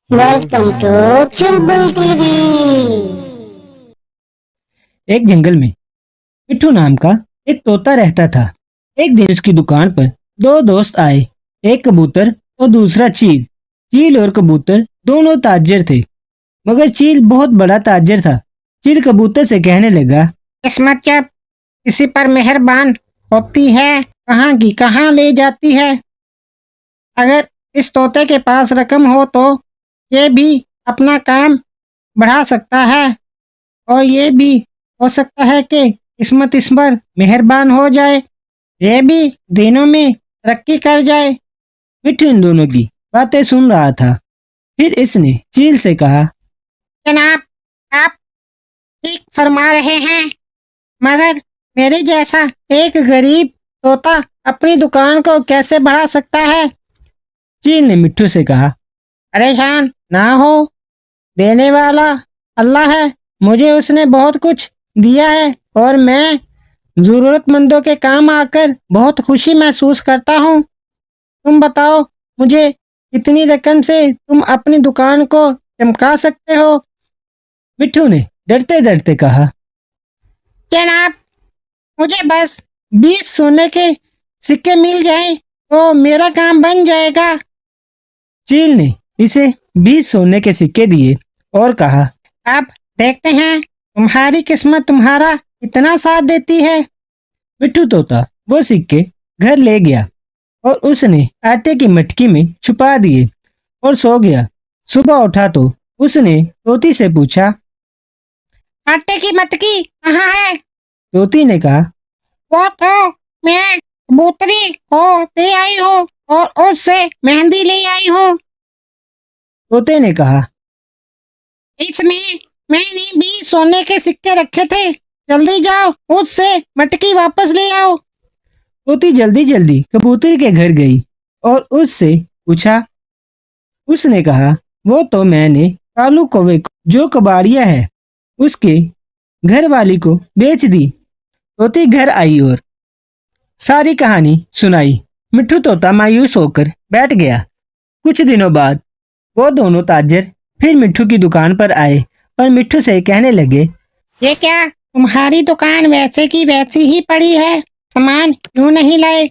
Welcome to Chulbul TV. एक जंगल में मिट्ठू नाम का एक तोता रहता था। एक दिन उसकी दुकान पर दो दोस्त आए, एक कबूतर और दूसरा चील। चील और कबूतर दोनों ताजर थे, मगर चील बहुत बड़ा ताजर था। चील कबूतर से कहने लगा, किस्मत जब किसी पर मेहरबान होती है, कहाँ की कहाँ ले जाती है। अगर इस तोते के पास रकम हो तो ये भी अपना काम बढ़ा सकता है, और ये भी हो सकता है कि किस्मत इस पर मेहरबान हो जाए, ये भी दिनों में तरक्की कर जाए। मिट्ठू इन दोनों की बातें सुन रहा था। फिर इसने चील से कहा, जनाब, आप ठीक फरमा रहे हैं, मगर मेरे जैसा एक गरीब तोता अपनी दुकान को कैसे बढ़ा सकता है। चील ने मिट्ठू से कहा, परेशान ना हो, देने वाला अल्लाह है। मुझे उसने बहुत कुछ दिया है और मैं जरूरतमंदों के काम आकर बहुत खुशी महसूस करता हूँ। तुम बताओ, मुझे कितनी रकम से तुम अपनी दुकान को चमका सकते हो। मिट्ठू ने डरते डरते कहा, जनाब, मुझे बस 20 सोने के सिक्के मिल जाए तो मेरा काम बन जाएगा। चील ने इसे 20 सोने के सिक्के दिए और कहा, अब देखते हैं तुम्हारी किस्मत तुम्हारा कितना साथ देती है। मिट्ठू तोता वो सिक्के घर ले गया और उसने आटे की मटकी में छुपा दिए और सो गया। सुबह उठा तो उसने तोती से पूछा। आटे की मटकी कहाँ है? तोती ने कहा, वो तो मैं कबूतरी को दे आई हूँ और उससे मेहंदी ले आई हूँ। तोते ने कहा, इसमें मैंने 20 सोने के सिक्के रखे थे, जल्दी जाओ उससे मटकी वापस ले आओ। तोती जल्दी जल्दी कबूतर के घर गई और उससे पूछा। उसने कहा, वो तो मैंने कालू कौवे को, जो कबाड़िया है, उसके घर वाली को बेच दी। तोती घर आई और सारी कहानी सुनाई। मिट्ठू तोता मायूस होकर बैठ गया। कुछ दिनों बाद वो दोनों ताजर फिर मिट्ठू की दुकान पर आए और मिट्ठू से कहने लगे, ये क्या, तुम्हारी दुकान वैसे की वैसी ही पड़ी है, सामान क्यों नहीं लाए?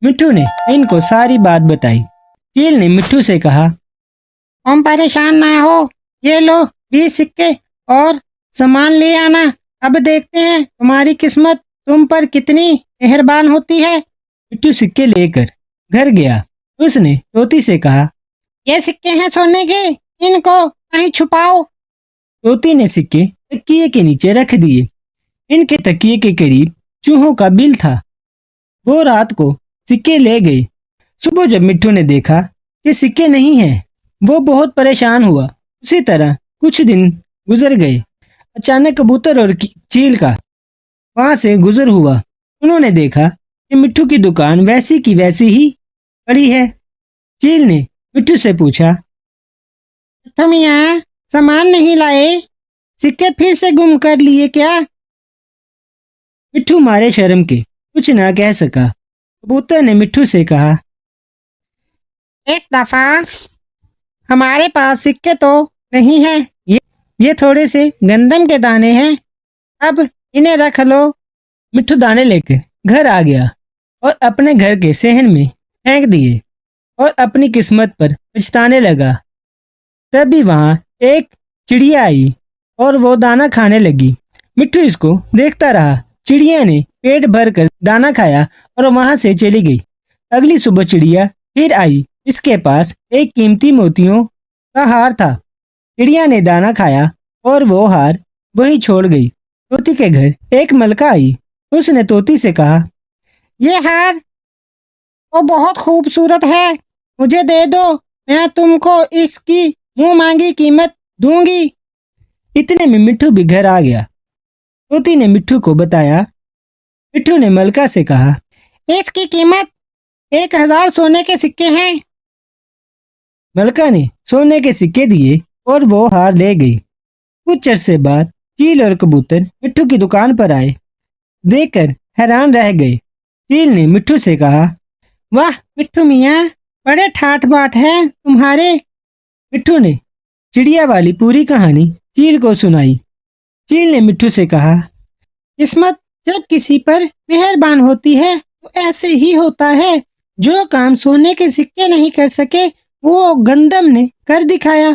मिट्ठू ने इनको सारी बात बताई। चील ने मिट्ठू से कहा, तुम परेशान ना हो, ये लो 20 सिक्के और सामान ले आना। अब देखते हैं तुम्हारी किस्मत तुम पर कितनी मेहरबान होती है। मिट्ठू सिक्के लेकर घर गया। उसने तोती से कहा, ये सिक्के हैं सोने के, इनको कहीं छुपाओ। तोती ने सिक्के तकिए के नीचे रख दिए। इनके तकिए के करीब चूहों का बिल था। वो रात को सिक्के ले गए। सुबह जब मिट्ठू ने देखा कि सिक्के नहीं हैं, वो बहुत परेशान हुआ। उसी तरह कुछ दिन गुजर गए। अचानक कबूतर और चील का वहां से गुजर हुआ। उन्होंने देखा कि मिट्ठू की दुकान वैसी की वैसी ही पड़ी है। चील ने मिट्ठू से पूछा, तुम यहाँ सामान नहीं लाए, सिक्के फिर से गुम कर लिए क्या? मिट्ठू मारे शर्म के कुछ ना कह सका। कबूतर ने मिट्ठू से कहा, इस दफा हमारे पास सिक्के तो नहीं है, ये थोड़े से गंदम के दाने हैं, अब इन्हें रख लो। मिट्ठू दाने लेकर घर आ गया और अपने घर के सहन में फेंक दिए और अपनी किस्मत पर पछताने लगा। तभी वहां एक चिड़िया आई और वो दाना खाने लगी। मिट्ठू इसको देखता रहा। चिड़िया ने पेट भर कर दाना खाया और वहां से चली गई। अगली सुबह चिड़िया फिर आई। इसके पास एक कीमती मोतियों का हार था। चिड़िया ने दाना खाया और वो हार वहीं छोड़ गई। तोती के घर एक मलका आई। उसने तोती से कहा, ये हार तो बहुत खूबसूरत है, मुझे दे दो, मैं तुमको इसकी मुंह मांगी कीमत दूंगी। इतने में मिट्ठू भी घर आ गया। तोती ने मिट्ठू को बताया। मिट्ठू ने मलका से कहा, इसकी कीमत 1000 सोने के सिक्के हैं। मलका ने सोने के सिक्के दिए और वो हार ले गई। कुछ अरसे बाद चील और कबूतर मिट्ठू की दुकान पर आए। देखकर हैरान रह गए। चील ने मिट्ठू से कहा, वाह मिट्ठू मियाँ, बड़े ठाठ बाट हैं तुम्हारे। मिट्ठू ने चिड़िया वाली पूरी कहानी चील को सुनाई। चील ने मिट्ठू से कहा, किस्मत जब किसी पर मेहरबान होती है तो ऐसे ही होता है। जो काम सोने के सिक्के नहीं कर सके वो गंदम ने कर दिखाया।